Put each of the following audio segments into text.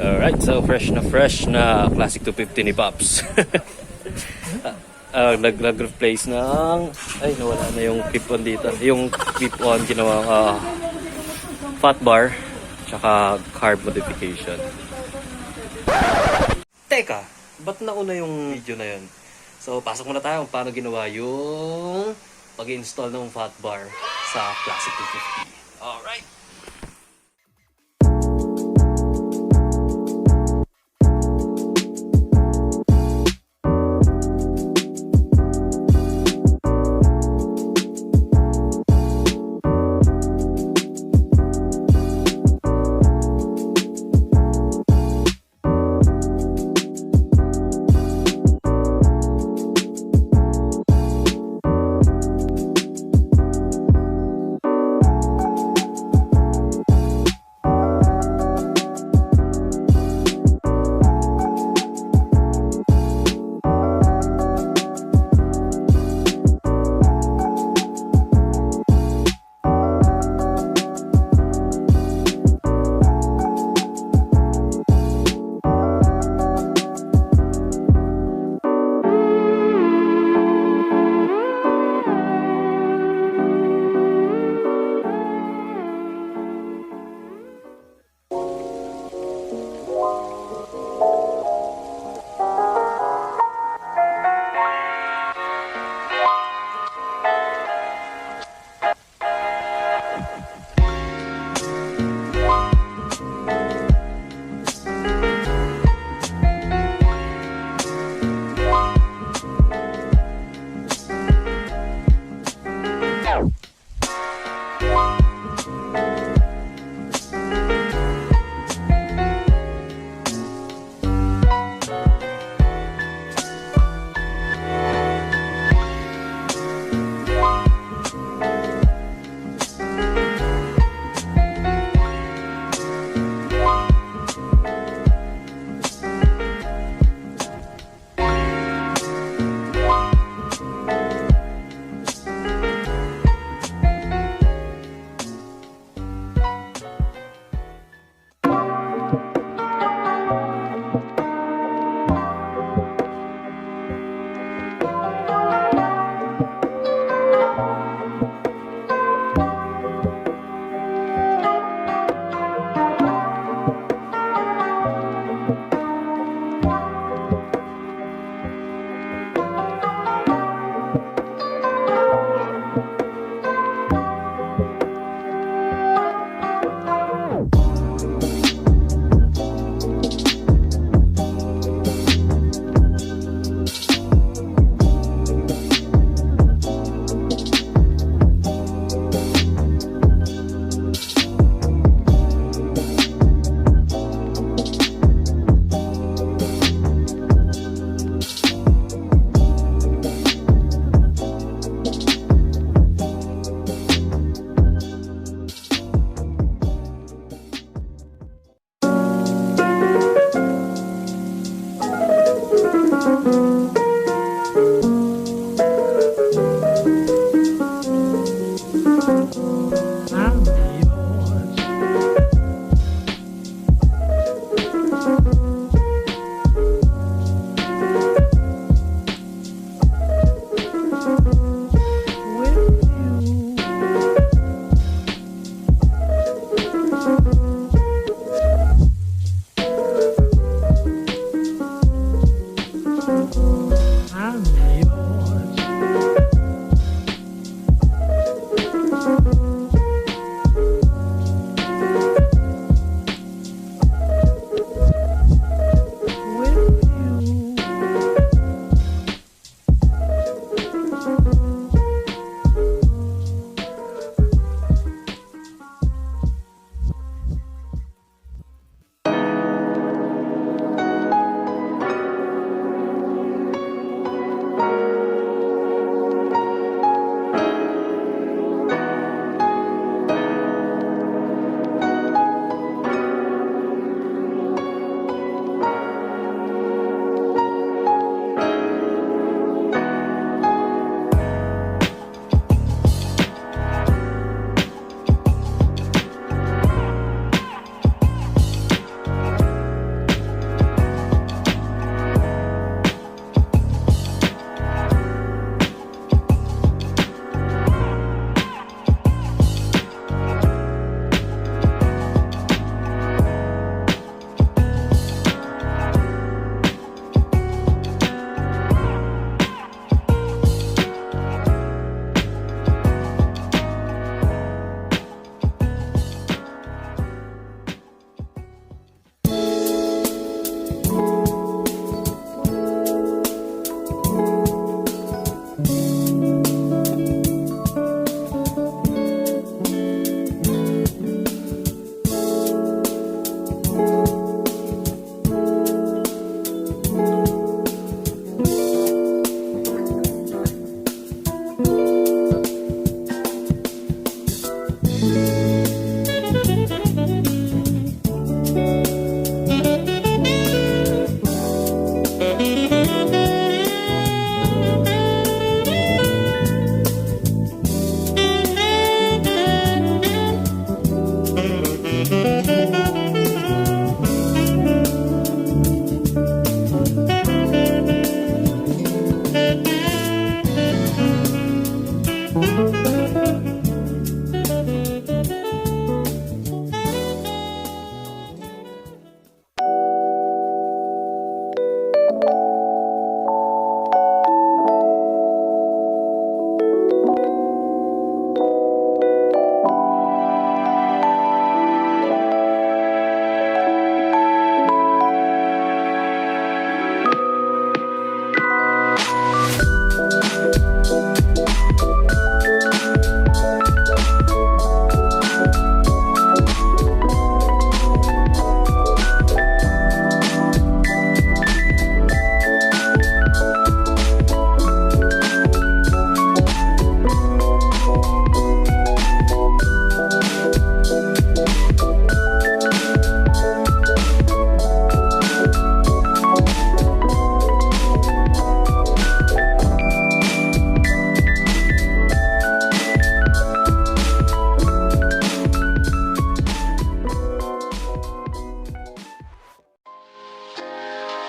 Alright, so fresh na Classic 250 ni Pops. Nag-replace ng... Ay, nawala na yung clip-on dito. Yung clip-on ginawa Fatbar tsaka carb modification. Teka, ba't nauna yung video na yun? So, pasok muna tayo kung paano ginawa yung pag-install ng Fatbar sa Classic 250. Alright!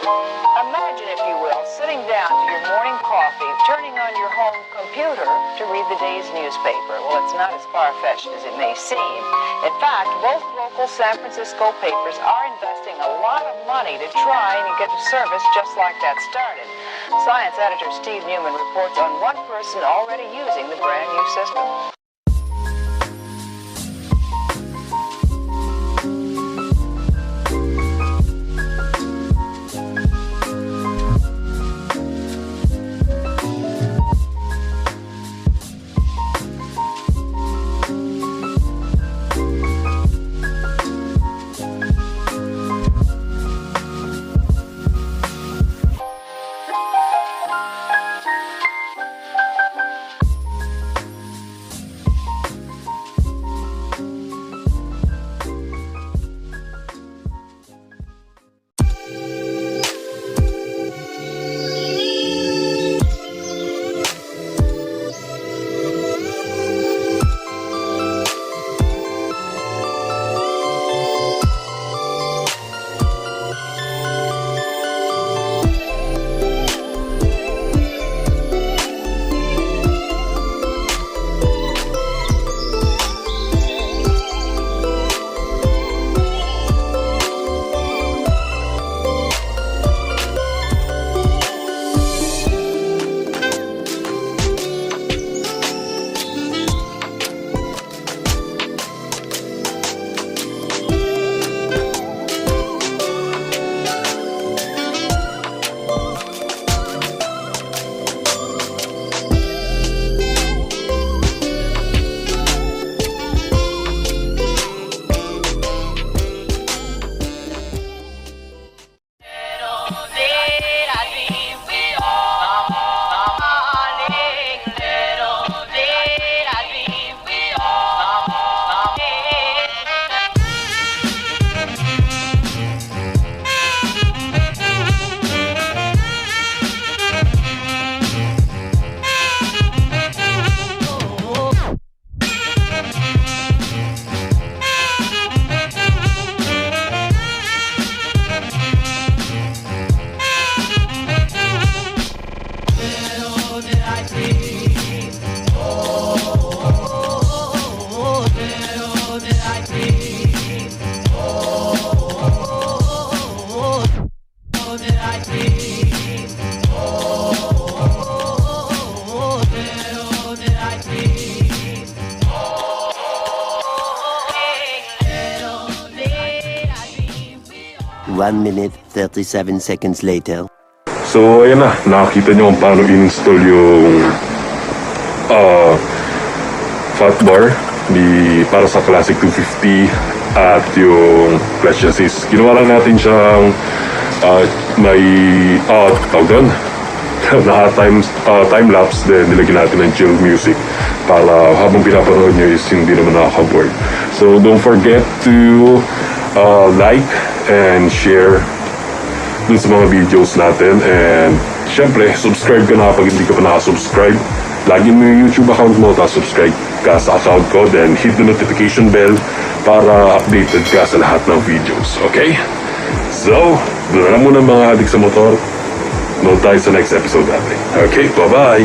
Imagine, if you will, sitting down to your morning coffee, turning on your home computer to read the day's newspaper. Well, it's not as far-fetched as it may seem. In fact, both local San Francisco papers are investing a lot of money to try and get a service just like that started. Science editor Steve Newman reports on one person already using the brand new system. One minute, 37 seconds later. So, ayan na. Nakakita nyo kung paano install yung Fatbar para sa Classic 250 at yung clutch assist. Ginawa lang natin siyang may tawag doon time-lapse, then nilagyan natin ng chill music para habang pinapanood nyo is hindi naman nakaka-board. So don't forget to like and share dun sa mga videos natin, and syempre subscribe ka na kapag hindi ka pa nakasubscribe. Lagyan mo yung YouTube account mo, tapos subscribe ka sa account ko, then hit the notification bell para updated ka sa lahat ng videos, okay? So, doon na lang muna mga adik sa motor. Noon tayo sa next episode natin. Okay, bye-bye!